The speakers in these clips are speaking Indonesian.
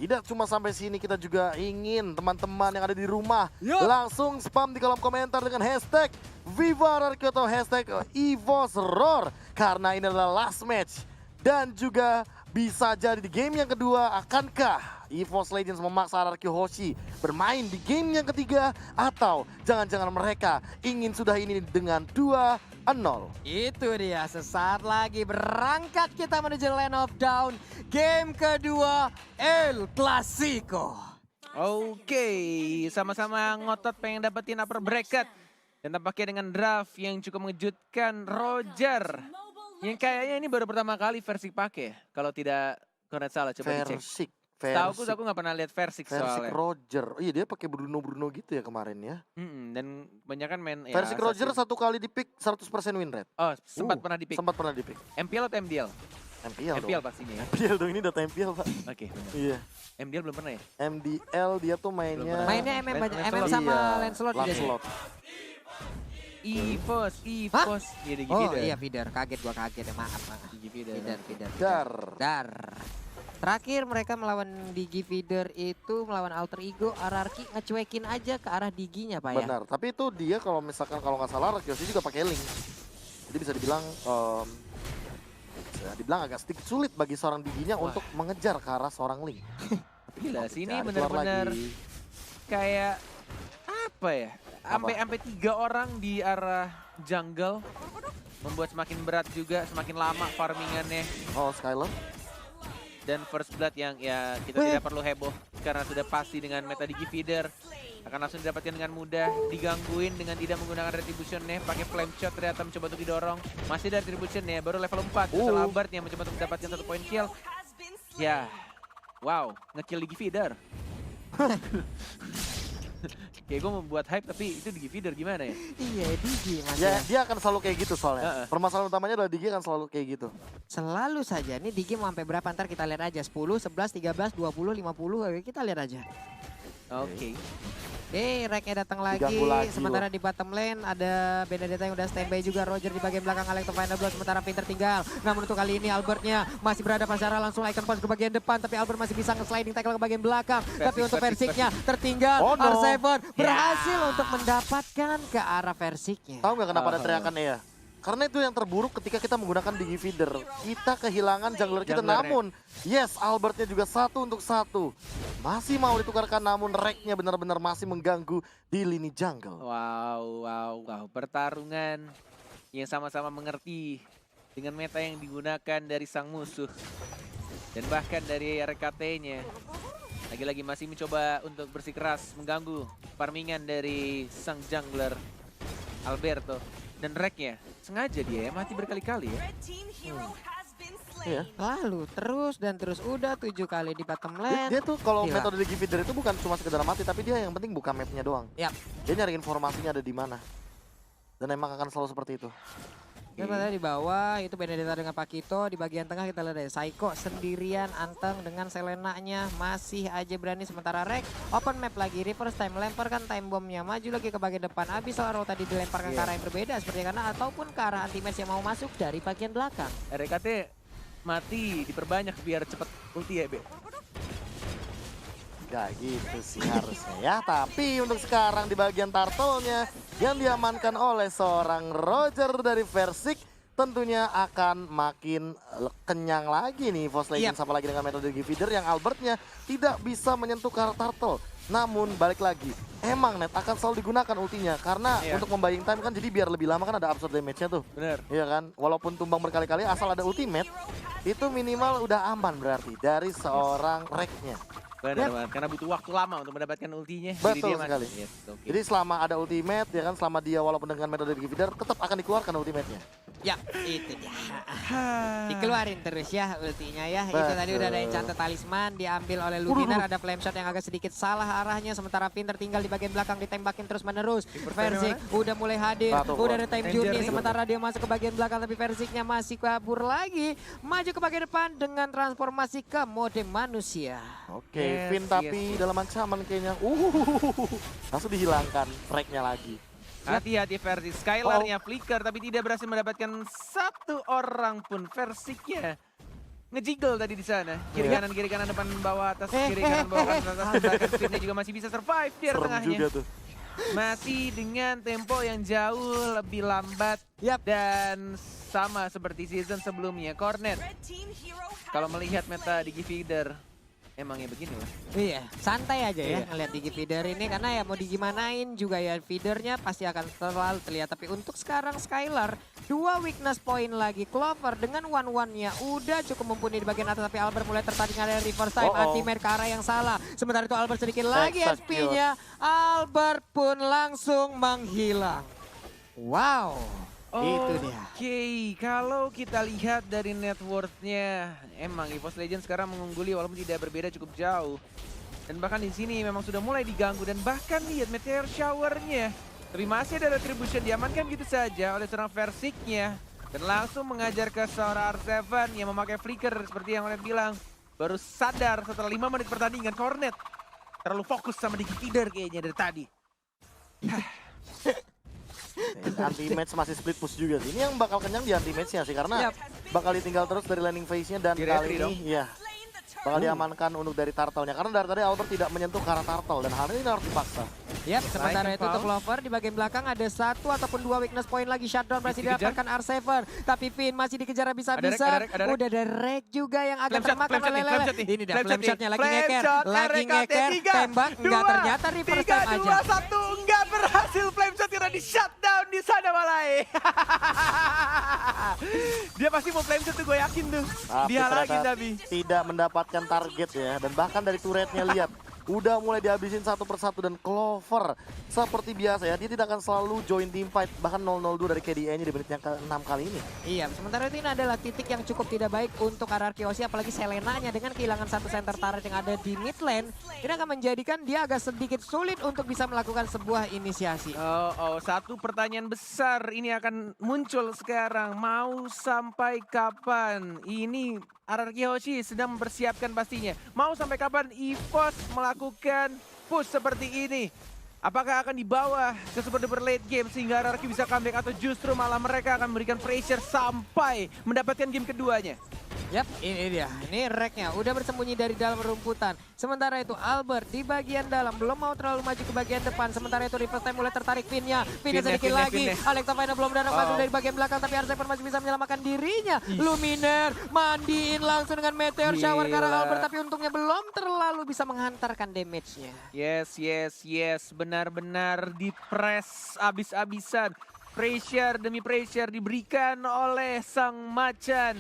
Tidak cuma sampai sini, kita juga ingin teman-teman yang ada di rumah langsung spam di kolom komentar dengan hashtag Viva Rarky atau hashtag EVOS Roar. Karena ini adalah last match. Dan juga bisa jadi di game yang kedua, akankah EVOS Legends memaksa Rarky Hoshi bermain di game yang ketiga? Atau jangan-jangan mereka ingin sudah ini dengan 2-0? Itu dia, sesaat lagi berangkat kita menuju Land of Dawn. Game kedua, El Clasico. Oke, sama-sama ngotot pengen dapetin upper bracket. Dan tampaknya dengan draft yang cukup mengejutkan, Roger. Yang kayaknya ini baru pertama kali Versik pakai. Kalau tidak salah, coba dicek. Tahu aku nggak pernah lihat Versik soalnya. Roger, oh iya dia pakai Bruno gitu ya kemarin ya. Dan banyak kan main ya, Versik Roger satu kali di pick 100% win rate. Oh, sempat pernah di pick. Sempat pernah di pick. MPL atau MDL? MPL dong. pastinya ya. MPL dong, ini data MPL Pak. Oke, benar. Iya. MDL belum pernah ya? MDL dia tuh mainnya. Mainnya MM sama Lancelot juga sih. EVOS. Ya, Oh iya feeder, kaget gua ya, maaf. Feeder. Dar. Terakhir mereka melawan Digi Feeder itu melawan Alter Ego, Ararki ngecuekin aja ke arah Diginya Pak ya. Benar, tapi itu dia kalau misalkan kalau nggak salah Rarky juga pakai link. Jadi bisa dibilang agak sedikit sulit bagi seorang Diginya untuk mengejar ke arah seorang link. Gila sih ini benar-benar kayak apa ya? Sampai 3 orang di arah jungle membuat semakin berat juga, semakin lama farmingannya. Oh, Skyler. Dan first blood yang ya kita tidak perlu heboh karena sudah pasti dengan meta Digi Feeder akan langsung didapatkan dengan mudah, digangguin dengan tidak menggunakan retribution-nya, pakai flame shot ternyata mencoba untuk didorong. Masih ada retribution-nya, baru level 4. Albertnya mencoba untuk mendapatkan 1 point kill. Ya. Wow, nge-kill Digi Feeder. Kayak gue membuat hype tapi itu Digi Feeder gimana ya? Iya Digi mas ya. Dia akan selalu kayak gitu soalnya. Permasalahan utamanya adalah Digi akan selalu kayak gitu. Selalu saja. Ini Digi mau sampai berapa ntar kita lihat aja. 10, 11, 13, 20, 50. Kita lihat aja. Oke. Reknya datang lagi. Sementara di bottom lane ada Benedetta yang udah standby juga. Roger di bagian belakang, Alex to final blow. Sementara Pinter tinggal. Namun untuk kali ini Albertnya masih berada pasara langsung icon point ke bagian depan. Tapi Albert masih bisa nge-sliding tackle ke bagian belakang. Tapi untuk Versiknya tertinggal. R7 berhasil untuk mendapatkan ke arah Versiknya. Tahu nggak kenapa ada teriakan ya? Karena itu yang terburuk ketika kita menggunakan Digi Feeder. Kita kehilangan jungler kita, namun yes, Albertnya juga 1 untuk 1. Masih mau ditukarkan, namun Reknya benar-benar masih mengganggu di lini jungle. Wow. Pertarungan yang sama-sama mengerti dengan meta yang digunakan dari sang musuh. Dan bahkan dari RKT-nya. Lagi-lagi masih mencoba untuk bersikeras mengganggu farmingan dari sang jungler Alberto. Dan Reknya sengaja dia mati berkali-kali ya. Lalu terus udah 7 kali di bottom lane. Dia tuh kalau metode Digi Feeder itu bukan cuma sekedar mati, tapi dia yang penting buka mapnya doang. Dia nyari informasinya ada di mana. Dan emang akan selalu seperti itu. Kita di bawah itu Benedetta dengan Pakito, di bagian tengah kita lihat ada Psycho sendirian, Anteng dengan Selenanya masih aja berani. Sementara Rek open map lagi, reverse time, lemparkan time bombnya, maju lagi ke bagian depan. Abis Arrow tadi dilemparkan ke arah yang berbeda seperti karena ataupun ke arah anti-match yang mau masuk dari bagian belakang. RKT mati diperbanyak biar cepet ulti ya, Be. Gak gitu sih harusnya ya, tapi untuk sekarang di bagian turtle-nya yang diamankan oleh seorang Roger dari Versik tentunya akan makin kenyang lagi nih EVOS Legends sama lagi dengan metode Digi Feeder yang Albertnya tidak bisa menyentuh ke arah turtle. Namun balik lagi, emang net akan selalu digunakan ultinya karena untuk membaying time kan, jadi biar lebih lama kan ada absorb damage-nya tuh. Bener. Iya kan, walaupun tumbang berkali-kali asal ada ultimate itu minimal udah aman berarti dari seorang Reknya. Benar banget, karena butuh waktu lama untuk mendapatkan ultinya. Betul sekali. Jadi selama ada ultimate, ya kan, selama dia walaupun dengan metode Digi Feeder tetap akan dikeluarkan ultimate-nya. Ya, itu dia. Dikeluarin terus ya ultinya ya. Itu tadi udah ada enchant talisman diambil oleh Luminar. Ada flame shot yang agak sedikit salah arahnya. Sementara Pinter tinggal di bagian belakang ditembakin terus menerus. Versik udah mulai hadir. Udah ada time journey. Sementara dia masuk ke bagian belakang tapi Versiknya masih kabur lagi. Maju ke bagian depan dengan transformasi ke mode manusia. Oke, Vin tapi dalam ancaman kayaknya. Langsung dihilangkan Reknya lagi. Hati-hati Versik, Skylar-nya flicker tapi tidak berhasil mendapatkan 1 orang pun Versiknya. ngejiggle tadi di sana. Kiri Iya. kanan depan bawah atas, kiri kanan bawah kanan atas. Bahkan Fitnya juga masih bisa survive di Serem tengahnya. juga tuh. Masih dengan tempo yang jauh lebih lambat dan sama seperti season sebelumnya. Cornet, kalau melihat meta Digi Feeder, emangnya begini lah. Iya, santai aja ya Iya. ngeliat Digi feeder ini karena ya mau digimanain juga ya feedernya pasti akan selalu terlihat. Tapi untuk sekarang Skylar, 2 weakness point lagi. Clover dengan one-one-nya udah cukup mumpuni di bagian atas tapi Albert mulai tertarik ada reverse time anti-mare ke arah yang salah. Sementara itu Albert sedikit lagi Execute. SP-nya. Albert pun langsung menghilang. Wow. Itu dia. Oke, kalau kita lihat dari net worth-nya, emang EVOS Legends sekarang mengungguli walaupun tidak berbeda cukup jauh. Dan bahkan di sini memang sudah mulai diganggu dan bahkan lihat Meteor Shower-nya. Tapi masih ada retribution diamankan gitu saja oleh seorang Versik-nya. Dan langsung mengajar ke seorang R7 yang memakai flicker seperti yang Cornet bilang. Baru sadar setelah 5 menit pertandingan, Cornet terlalu fokus sama Digi Feeder kayaknya dari tadi. Anti-match masih split push juga sih. Ini yang bakal kenyang di anti-match-nya sih karena bakal ditinggal terus dari landing phase-nya dan Di kali retry dong. ini ya bakal diamankan untuk dari turtle-nya karena dari tadi Albert tidak menyentuh ke arah turtle dan hal ini harus dipaksa. Yap, sementara Like itu untuk Clover di bagian belakang ada 1 ataupun 2 weakness point lagi. Shutdown berhasil Dikejar. didapatkan R7. Tapi Finn masih dikejar habis-habisan. Ada rek. Udah ada rek juga yang agak Flame shot, termakan flame shot oleh nih, Lele. flame shot nih. Ini dia Flame flame shot nih. shotnya lagi Flame ngeker. shot, Lagi RKT ngeker, 3, tembak. Enggak, 2, ternyata reverse time 3, aja. 2, 1, enggak berhasil flame shot karena di shutdown di sana Malai. Dia pasti mau flame shot tuh, gue yakin tuh. Tapi Dia lagi ternyata tapi. tidak mendapatkan target ya dan bahkan dari turretnya lihat udah mulai dihabisin satu persatu dan Clover seperti biasa ya dia tidak akan selalu join team fight bahkan 0-0-2 dari KDA-nya di menit yang ke-6 kali ini. Iya, sementara itu ini adalah titik yang cukup tidak baik untuk RRQ Aussie, apalagi Selena-nya dengan kehilangan satu center turret yang ada di mid lane. Ini akan menjadikan dia agak sedikit sulit untuk bisa melakukan sebuah inisiasi. Satu pertanyaan besar ini akan muncul sekarang. Mau sampai kapan ini RRQ Hoshi sedang mempersiapkan pastinya. Mau sampai kapan EVOS melakukan push seperti ini? Apakah akan dibawa ke super duper late game sehingga RRQ bisa comeback atau justru malah mereka akan memberikan pressure sampai mendapatkan game keduanya? Yap, ini dia. Ini reknya udah bersembunyi dari dalam rumputan. Sementara itu Albert di bagian dalam belum mau terlalu maju ke bagian depan. Sementara itu reverse time mulai tertarik Finnya. Finnya sedikit lagi. Alexa Fina belum datang masuk dari bagian belakang tapi Arseven masih bisa menyelamatkan dirinya. Luminer mandiin langsung dengan Meteor Shower ke arah Albert tapi untungnya belum terlalu bisa menghantarkan damage-nya. Yes. Benar-benar di-press abis-abisan. Pressure demi pressure diberikan oleh sang macan.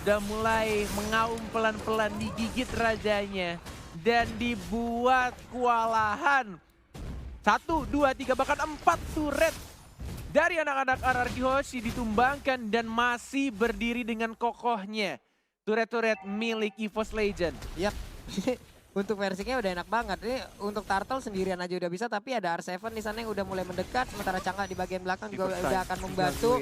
Sudah mulai mengaum pelan-pelan digigit rajanya. Dan dibuat kewalahan. 1, 2, 3 bahkan 4 turret dari anak-anak RRQ Hoshi ditumbangkan dan masih berdiri dengan kokohnya. Turret-turret milik EVOS Legend. Yap. Untuk versinya udah enak banget. Ini untuk Turtle sendirian aja udah bisa tapi ada R7 di sana yang udah mulai mendekat. Sementara Cangga di bagian belakang juga udah akan membantu.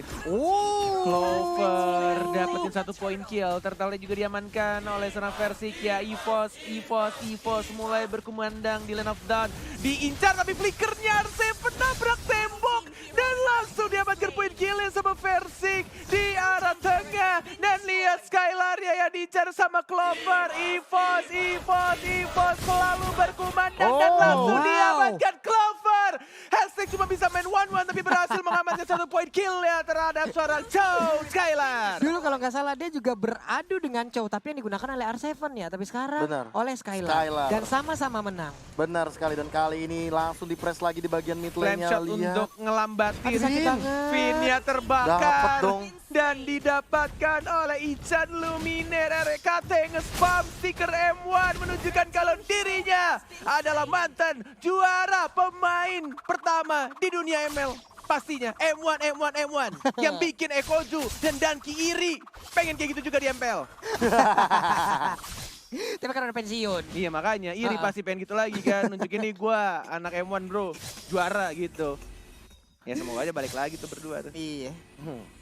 Clover dapetin 1 poin kill. Turtle juga diamankan oleh seorang Versik ya. EVOS mulai berkumandang di lane of dawn. Diincar tapi flickernya R7 nabrak tembok. Dan langsung diamankan poin killnya sama Versik di arah tengah. Dan lihat Skylar ya yang diincar sama Clover. EVOS selalu berkumandang dan langsung diamankan Clover. Hashtag cuma bisa main 1-1 tapi berhasil mengamankan 1 poin kill ya terhadap seorang Chow Skylar. Dulu kalau nggak salah dia juga beradu dengan Chow tapi yang digunakan oleh R7 ya. Tapi sekarang oleh Skylar. Dan sama-sama menang. Benar sekali dan kali ini langsung di-press lagi di bagian mid Flame lane-nya. shot untuk ngelambatin Finnya Dapet terbakar dong. dan didapatkan oleh Ican Luminer. RKT nge-spam stiker M1 menunjukkan kalau dirinya adalah mantan juara pemain pertama di dunia ML. Pastinya M1 yang bikin Ekoju dan Danki iri. Pengen kayak gitu juga di MPL. Tapi kan udah pensiun. Iya makanya iri pasti pengen gitu lagi kan. Nunjukin nih gue anak M1 bro, juara gitu. Ya semoga aja balik lagi tuh berdua tuh. Iya.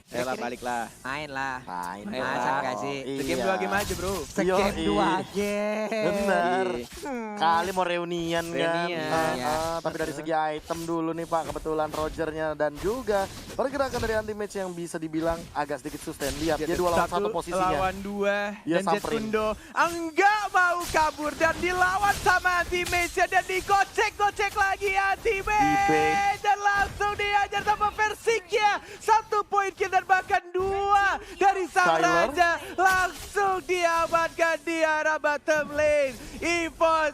Ayolah balik lah. Main lah. Main Ayo Masa lah. nggak sih? Game 2 game aja bro. Segame Yoi. 2 game. Bener. Iya. Kali mau reunian kan. Reunian, ya. Tapi dari segi item dulu nih Pak, kebetulan Rogernya dan juga pergerakan dari anti match yang bisa dibilang agak sedikit sustain. Lihat dia 2 lawan 1 posisinya. Lawan 2 Dia dan samperin. Jetkundo enggak mau kabur dan dilawan sama anti-mage dan digocek-gocek lagi anti-mage Di-bait. dan langsung diajar sama Versiknya. 1 poin kill dan bahkan 2 dari sang Skylar. raja langsung diamankan di arah bottom lane.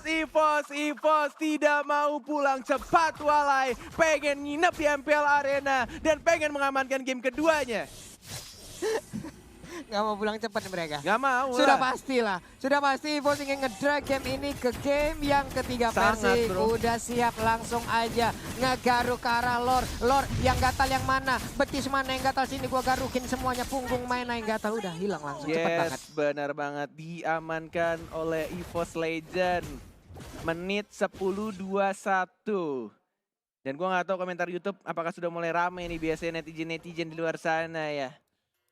EVOS tidak mau pulang cepat walai, pengen nginep di MPL Arena dan pengen mengamankan game keduanya. Gak mau pulang cepat mereka. Gak mau Sudah lah. pastilah. Sudah pasti EVOS ingin ngedrag game ini ke game yang ketiga. Sangat, Versi bro. udah siap, langsung aja ngegaruk ke arah Lord. Lord yang gatal yang mana? Betis mana yang gatal? Sini gua garukin semuanya. Punggung mana yang gatal? Udah hilang langsung, cepet banget. Yes, benar banget. Diamankan oleh EVOS Legend. Menit 10:21. Dan gua nggak tahu komentar YouTube apakah sudah mulai rame nih biasanya netizen-netizen di luar sana ya.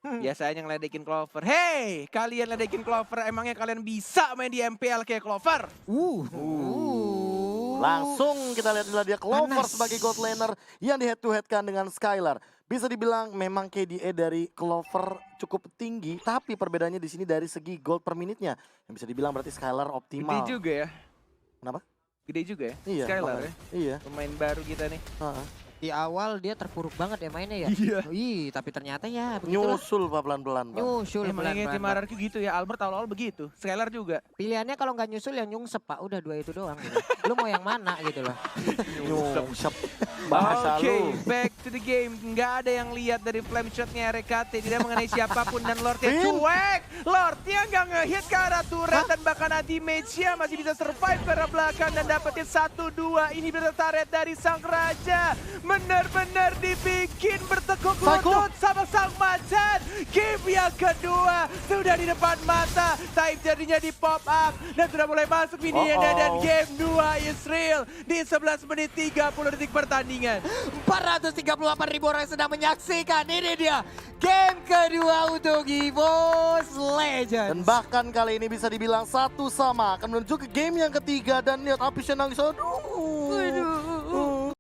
Biasanya ngeledekin Clover. Hey, kalian ledekin Clover, emangnya kalian bisa main di MPL kayak Clover? Langsung kita lihat inilah dia Clover Panas. sebagai gold laner yang di head to head kan dengan Skylar. Bisa dibilang memang KDA dari Clover cukup tinggi, tapi perbedaannya di sini dari segi gold per menitnya. Yang bisa dibilang berarti Skylar Gede optimal. juga ya. Kenapa? Gede juga ya. Iya, Skylar makanya. ya. Iya. Pemain baru kita nih. Heeh. Di awal dia terpuruk banget ya mainnya ya. Iya. Ih, tapi ternyata ya begitulah. Nyusul Pak pelan-pelan Pak. Nyusul Emangnya tim pelan-pelan. RRQ gitu ya. Albert awal-awal begitu. Skylar juga. Pilihannya kalau nggak nyusul ya nyungsep Pak. Udah 2 itu doang gitu. Lu mau yang mana gitu loh. Nyungsep. Bahasa Oke, lu. back to the game. Nggak ada yang lihat dari flame shotnya RKT. Tidak mengenai siapapun dan Lordnya Vin. cuek. Lordnya nggak ngehit ke arah turret dan bahkan anti-mage-nya masih bisa survive ke arah belakang dan dapetin 1-2. Ini bisa turret dari sang raja. Benar-benar dibikin bertekuk Psycho. lutut sama sang macan. Game yang kedua sudah di depan mata. Time jadinya di pop up dan sudah mulai masuk mininya dan game 2 is real di 11 menit 30 detik pertandingan. 438.000 orang sedang menyaksikan. Ini dia game kedua untuk EVOS Legends. Dan bahkan kali ini bisa dibilang 1-1 akan menuju ke game yang ketiga dan lihat Apisnya nangis. Aduh.